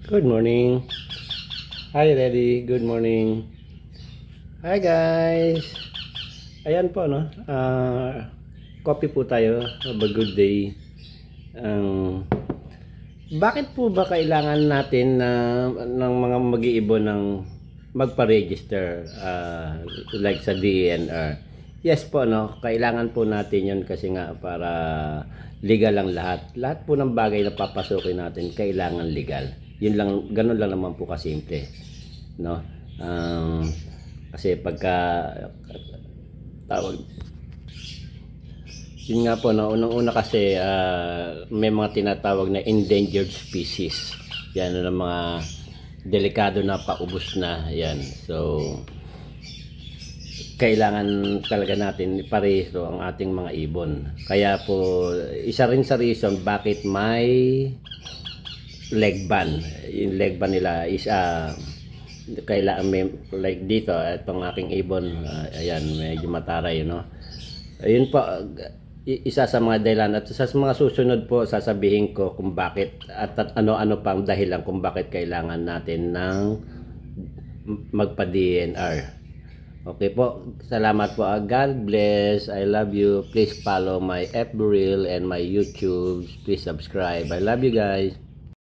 Good morning. Hi, Reddy. Good morning. Hi, guys. Ayan po, no? Coffee po tayo. Have a good day. Bakit po ba kailangan natin ng mga mag-iibon ng magpa-register like sa DENR? Yes po, no? Kailangan po natin yun kasi nga para legal ang lahat. Lahat po ng bagay na papasukin natin kailangan legal. Yun lang, ganun lang naman po kasimple, no? Kasi pagka tawag, yun nga po, no, unang-una kasi may mga tinatawag na endangered species. Yan na mga delikado na paubos na yan. So kailangan talaga natin iparehisto ang ating mga ibon. Kaya po isa rin sa reason bakit may leg ban. Yung leg ban nila is kailangan may, like dito itong aking ibon, ayan medyo mataray, no. Ayun po, isa sa mga dahilan at sa mga susunod po sasabihin ko kung bakit at ano-ano pang dahilan kung bakit kailangan natin ng magpa-DNR. Okay po, salamat po. God bless. I love you. Please follow my FB Reel and my YouTube. Please subscribe. I love you guys.